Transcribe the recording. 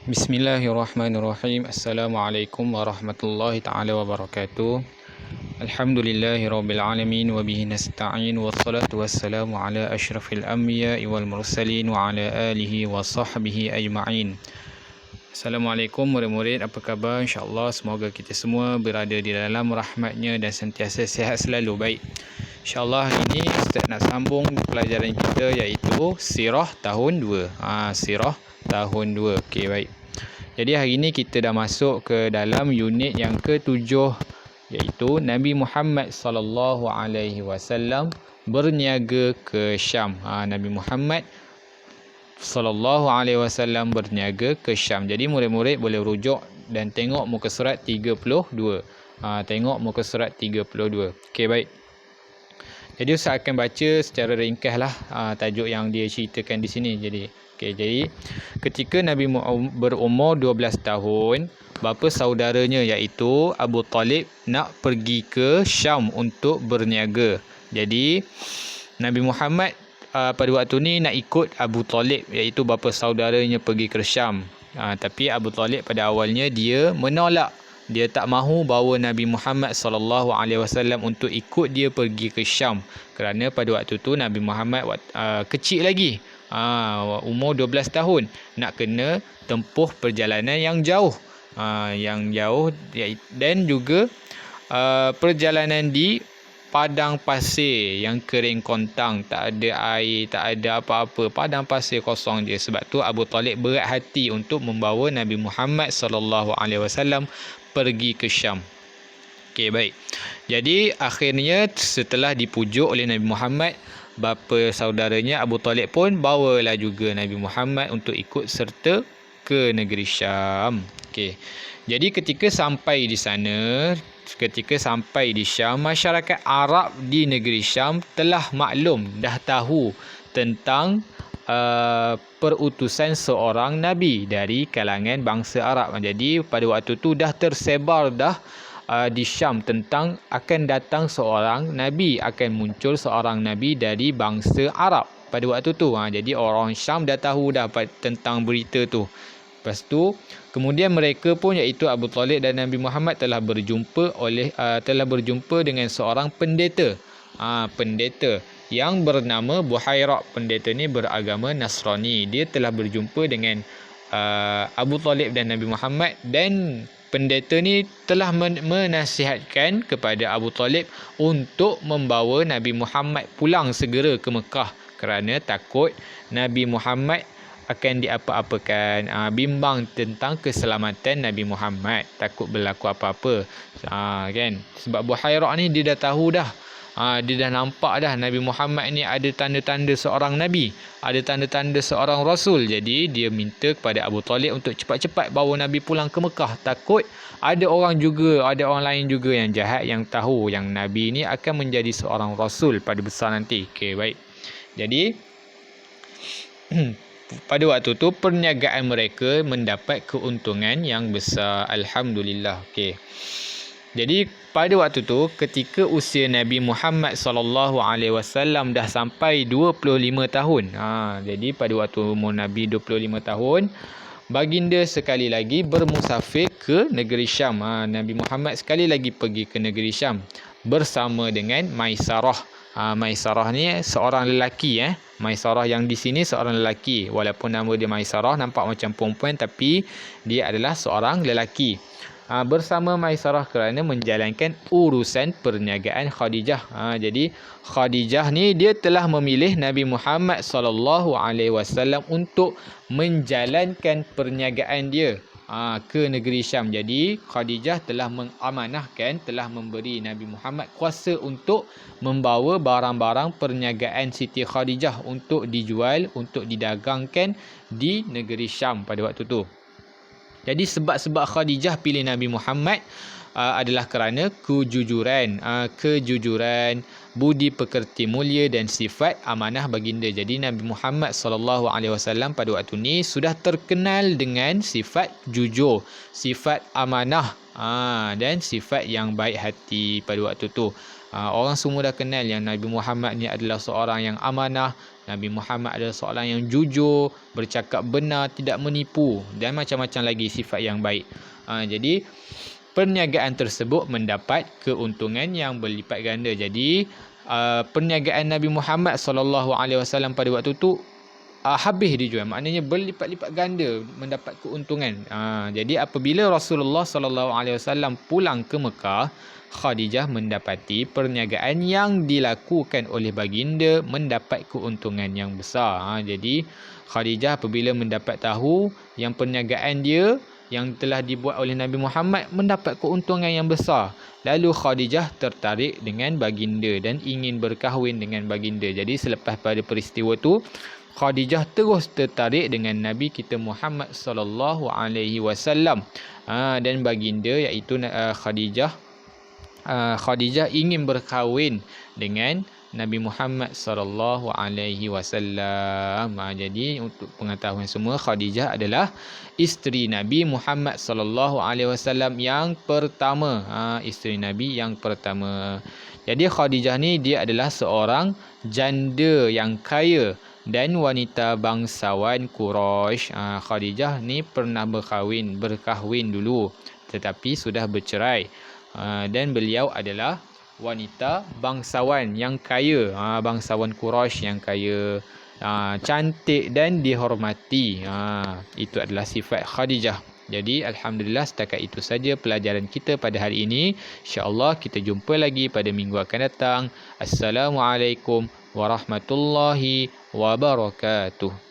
Bismillahirrahmanirrahim. Assalamualaikum warahmatullahi ta'ala wabarakatuh. Alhamdulillahirabbil alamin wa bihi nasta'in wassalatu wassalamu ala asyrafil anbiya'i wal mursalin wa ala alihi wa sahbihi ajma'in. Assalamualaikum murid-murid, apa khabar? InsyaAllah semoga kita semua berada di dalam rahmatnya dan sentiasa sihat selalu. Baik, InsyaAllah hari ini Ustaz nak sambung pelajaran kita iaitu Sirah tahun 2. Sirah tahun 2. Okey, baik. Jadi hari ini kita dah masuk ke dalam unit yang ke-7 iaitu Nabi Muhammad sallallahu alaihi wasallam berniaga ke Syam. Nabi Muhammad sallallahu alaihi wasallam berniaga ke Syam. Jadi murid-murid boleh rujuk dan tengok muka surat 32. Tengok muka surat 32. Okey, baik. Jadi Ustaz akan baca secara ringkaslah tajuk yang dia ceritakan di sini. Jadi ketika Nabi berumur 12 tahun, bapa saudaranya iaitu Abu Talib nak pergi ke Syam untuk berniaga. Jadi Nabi Muhammad pada waktu ni nak ikut Abu Talib iaitu bapa saudaranya pergi ke Syam. Tapi Abu Talib pada awalnya dia menolak. Dia tak mahu bawa Nabi Muhammad sallallahu alaihi wasallam untuk ikut dia pergi ke Syam kerana pada waktu tu Nabi Muhammad kecil lagi. Umur 12 tahun, nak kena tempuh perjalanan yang jauh. Dan juga perjalanan di padang pasir yang kering kontang, tak ada air, tak ada apa-apa, padang pasir kosong je. Sebab tu Abu Talib berat hati untuk membawa Nabi Muhammad sallallahu alaihi wasallam pergi ke Syam. Okey, baik. Jadi akhirnya setelah dipujuk oleh Nabi Muhammad, bapa saudaranya Abu Talib pun bawalah juga Nabi Muhammad untuk ikut serta ke negeri Syam. Okey. Jadi ketika sampai di Syam, masyarakat Arab di negeri Syam telah maklum, dah tahu tentang perutusan seorang Nabi dari kalangan bangsa Arab. Jadi pada waktu tu dah tersebar di Syam tentang akan datang seorang Nabi, akan muncul seorang Nabi dari bangsa Arab pada waktu tu. Jadi orang Syam dah tahu tentang berita tu. Lepas tu kemudian mereka pun iaitu Abu Talib dan Nabi Muhammad telah berjumpa dengan seorang pendeta. Pendeta yang bernama Buhairah. Pendeta ni beragama Nasrani. Dia telah berjumpa dengan Abu Talib dan Nabi Muhammad, dan pendeta ni telah menasihatkan kepada Abu Talib untuk membawa Nabi Muhammad pulang segera ke Mekah kerana takut Nabi Muhammad akan diapa-apakan. Bimbang tentang keselamatan Nabi Muhammad, takut berlaku apa-apa. Kan? Sebab Buhairah ni dia dah tahu dah. Dia dah nampak dah Nabi Muhammad ni ada tanda-tanda seorang Nabi, ada tanda-tanda seorang Rasul. Jadi dia minta kepada Abu Talib untuk cepat-cepat bawa Nabi pulang ke Mekah. Takut ada orang lain juga yang jahat yang tahu yang Nabi ni akan menjadi seorang Rasul pada besar nanti. Okey, baik. Jadi pada waktu tu perniagaan mereka mendapat keuntungan yang besar. Alhamdulillah. Okey. Jadi pada waktu tu ketika usia Nabi Muhammad sallallahu alaihi wasallam dah sampai 25 tahun. Jadi pada waktu umur Nabi 25 tahun, baginda sekali lagi bermusafir ke negeri Syam. Nabi Muhammad sekali lagi pergi ke negeri Syam bersama dengan Maisarah. Maisarah ni seorang lelaki. Maisarah yang di sini seorang lelaki. Walaupun nama dia Maisarah nampak macam perempuan, tapi dia adalah seorang lelaki. Bersama Maisarah kerana menjalankan urusan perniagaan Khadijah. Jadi Khadijah ni dia telah memilih Nabi Muhammad sallallahu alaihi wasallam untuk menjalankan perniagaan dia ke negeri Syam. Jadi Khadijah telah mengamanahkan, telah memberi Nabi Muhammad kuasa untuk membawa barang-barang perniagaan Siti Khadijah untuk dijual, untuk didagangkan di negeri Syam pada waktu tu. Jadi sebab-sebab Khadijah pilih Nabi Muhammad adalah kerana kejujuran, budi pekerti mulia dan sifat amanah baginda. Jadi Nabi Muhammad sallallahu alaihi wasallam pada waktu ni sudah terkenal dengan sifat jujur, sifat amanah dan sifat yang baik hati pada waktu tu. Orang semua dah kenal yang Nabi Muhammad ni adalah seorang yang amanah, Nabi Muhammad adalah seorang yang jujur, bercakap benar, tidak menipu dan macam-macam lagi sifat yang baik. Jadi perniagaan tersebut mendapat keuntungan yang berlipat ganda. Jadi perniagaan Nabi Muhammad SAW pada waktu tu habis dijual, maknanya berlipat-lipat ganda mendapat keuntungan. Jadi apabila Rasulullah SAW pulang ke Mekah, Khadijah mendapati perniagaan yang dilakukan oleh baginda mendapat keuntungan yang besar. Jadi Khadijah apabila mendapat tahu yang perniagaan dia yang telah dibuat oleh Nabi Muhammad mendapat keuntungan yang besar, lalu Khadijah tertarik dengan baginda dan ingin berkahwin dengan baginda. Jadi selepas pada peristiwa tu, Khadijah terus tertarik dengan Nabi kita Muhammad sallallahu alaihi wasallam, dan baginda iaitu Khadijah ingin berkahwin dengan Nabi Muhammad sallallahu alaihi wasallam. Jadi untuk pengetahuan semua, Khadijah adalah isteri Nabi Muhammad sallallahu alaihi wasallam yang pertama. Isteri Nabi yang pertama. Jadi Khadijah ni dia adalah seorang janda yang kaya dan wanita bangsawan Quraisy. Khadijah ni pernah berkahwin dulu tetapi sudah bercerai. Dan beliau adalah wanita bangsawan yang kaya, bangsawan Quraisy yang kaya, cantik dan dihormati. Itu adalah sifat Khadijah. Jadi alhamdulillah, setakat itu saja pelajaran kita pada hari ini. InsyaAllah kita jumpa lagi pada minggu akan datang. Assalamualaikum warahmatullahi wabarakatuh.